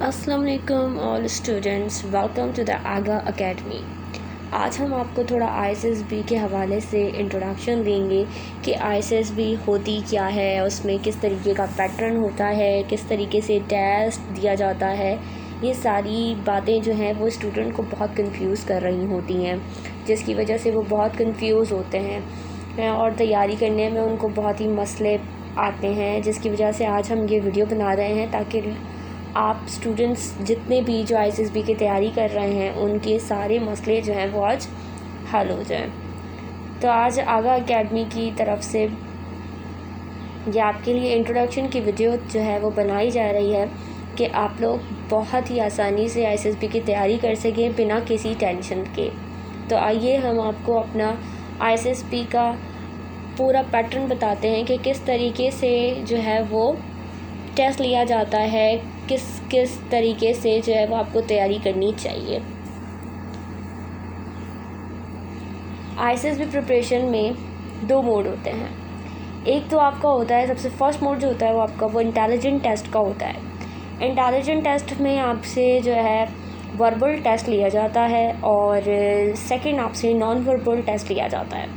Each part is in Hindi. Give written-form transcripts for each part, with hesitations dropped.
अस्सलाम वालेकुम all students, welcome to the Aga academy. आज हम आपको थोड़ा ISSB के हवाले से इंट्रोडक्शन देंगे कि ISSB होती क्या है, उसमें किस तरीके का पैटर्न होता है, किस तरीके से टेस्ट दिया जाता है। ये सारी बातें जो हैं वो स्टूडेंट को बहुत कंफ्यूज कर रही होती हैं, जिसकी वजह से वो बहुत कंफ्यूज होते हैं और तैयारी करने में उनको बहुत ही मसले आते हैं, जिसकी वजह से आज हम ये वीडियो बना रहे हैं ताकि आप स्टूडेंट्स जितने भी जो ISSB की तैयारी कर रहे हैं उनके सारे मसले जो हैं वो आज हल हो जाएं। तो आज आगा अकेडमी की तरफ से ये आपके लिए इंट्रोडक्शन की वीडियो जो है वो बनाई जा रही है कि आप लोग बहुत ही आसानी से ISSB की तैयारी कर सकें बिना किसी टेंशन के। तो आइए हम आपको अपना ISSB का पूरा पैटर्न बताते हैं कि किस तरीके से जो है वो टेस्ट लिया जाता है, किस किस तरीके से जो है वो आपको तैयारी करनी चाहिए। ISSB प्रिपरेशन में 2 मोड होते हैं। एक तो आपका होता है, सबसे फर्स्ट मोड जो होता है वो आपका वो इंटेलिजेंट टेस्ट का होता है। इंटेलिजेंट टेस्ट में आपसे जो है वर्बल टेस्ट लिया जाता है और सेकंड आपसे नॉन वर्बल टेस्ट लिया जाता है।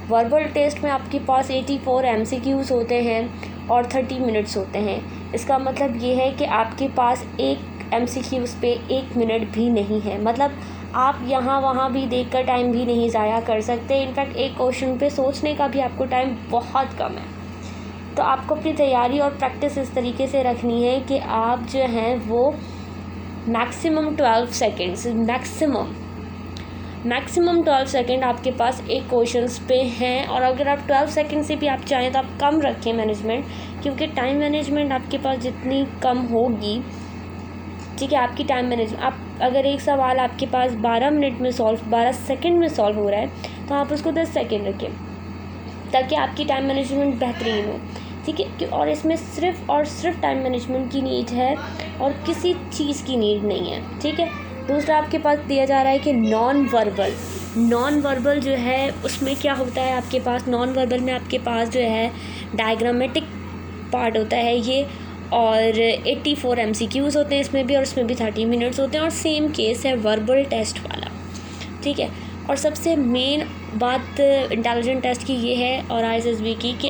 वर्बल टेस्ट में आपके पास 84 MCQs होते हैं और 30 मिनट्स होते हैं। इसका मतलब ये है कि आपके पास एक MCQs पे 1 मिनट भी नहीं है, मतलब आप यहाँ वहाँ भी देखकर टाइम भी नहीं ज़ाया कर सकते। इनफैक्ट एक क्वेश्चन पे सोचने का भी आपको टाइम बहुत कम है। तो आपको अपनी तैयारी और प्रैक्टिस इस तरीके से रखनी है कि आप जो हैं वो मैक्सिमम 12 सेकेंड्स मैक्सिमम 12 सेकेंड आपके पास एक क्वेश्चंस पे हैं। और अगर आप 12 सेकेंड से भी आप चाहें तो आप कम रखें मैनेजमेंट, क्योंकि टाइम मैनेजमेंट आपके पास जितनी कम होगी, ठीक है, आपकी टाइम मैनेजमेंट, आप अगर एक सवाल आपके पास 12 सेकेंड में सॉल्व हो रहा है तो आप उसको 10 सेकेंड रखें ताकि आपकी टाइम मैनेजमेंट बेहतरीन हो, ठीक है। और इसमें सिर्फ़ और सिर्फ टाइम मैनेजमेंट की नीड है और किसी चीज़ की नीड नहीं है, ठीक है। दूसरा आपके पास दिया जा रहा है कि नॉन वर्बल जो है उसमें क्या होता है, आपके पास नॉन वर्बल में आपके पास जो है डायग्रामेटिक पार्ट होता है ये, और 84 MCQs होते हैं इसमें भी, और इसमें भी 30 मिनट्स होते हैं, और सेम केस है वर्बल टेस्ट वाला, ठीक है। और सबसे मेन बात इंटेलिजेंट टेस्ट की ये है और ISSB की कि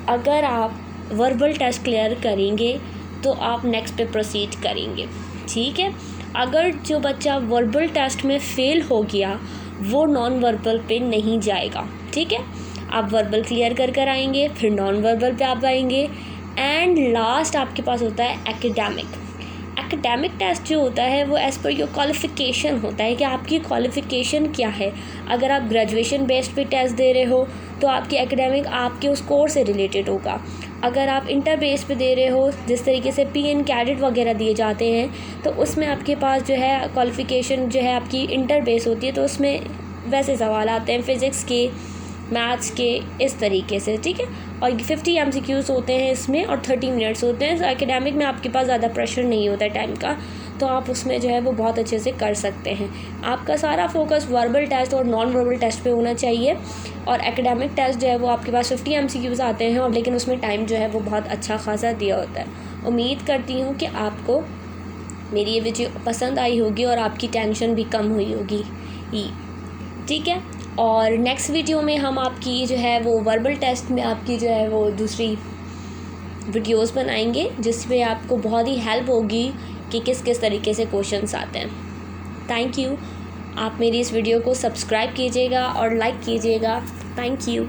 अगर आप वर्बल टेस्ट क्लियर करेंगे तो आप नेक्स्ट पे प्रोसीड करेंगे, ठीक है। अगर जो बच्चा वर्बल टेस्ट में फ़ेल हो गया वो नॉन वर्बल पे नहीं जाएगा, ठीक है। आप वर्बल क्लियर कर आएंगे, फिर नॉन वर्बल पे आप आएंगे, एंड लास्ट आपके पास होता है एकेडमिक टेस्ट जो होता है वो एज़ पर योर क्वालिफ़िकेशन होता है कि आपकी क्वालिफ़िकेशन क्या है। अगर आप ग्रेजुएशन बेस्ड पे टेस्ट दे रहे हो तो आपकी एकेडमिक आपके उस कोर्स से रिलेटेड होगा। अगर आप इंटर बेस पे दे रहे हो, जिस तरीके से PN कैडेट वगैरह दिए जाते हैं, तो उसमें आपके पास जो है क्वालिफ़िकेशन जो है आपकी इंटर बेस होती है, तो उसमें वैसे सवाल आते हैं फ़िज़िक्स के, मैथ्स के, इस तरीके से, ठीक है। और 50 MCQs होते हैं इसमें और 30 मिनट्स होते हैं। तो एकेडमिक में आपके पास ज़्यादा प्रेशर नहीं होता है टाइम का, तो आप उसमें जो है वो बहुत अच्छे से कर सकते हैं। आपका सारा फोकस वर्बल टेस्ट और नॉन वर्बल टेस्ट पे होना चाहिए, और एकेडमिक टेस्ट जो है वो आपके पास 50 MCQs आते हैं, और लेकिन उसमें टाइम जो है वो बहुत अच्छा खासा दिया होता है। उम्मीद करती हूँ कि आपको मेरी ये वीडियो पसंद आई होगी और आपकी टेंशन भी कम हुई होगी, ठीक है। और नेक्स्ट वीडियो में हम आपकी जो है वो वर्बल टेस्ट में आपकी जो है वो दूसरी वीडियोस बनाएंगे, जिसमें आपको बहुत ही हेल्प होगी कि किस किस तरीके से क्वेश्चंस आते हैं। Thank you. आप मेरी इस वीडियो को सब्सक्राइब कीजिएगा और लाइक कीजिएगा। Thank you.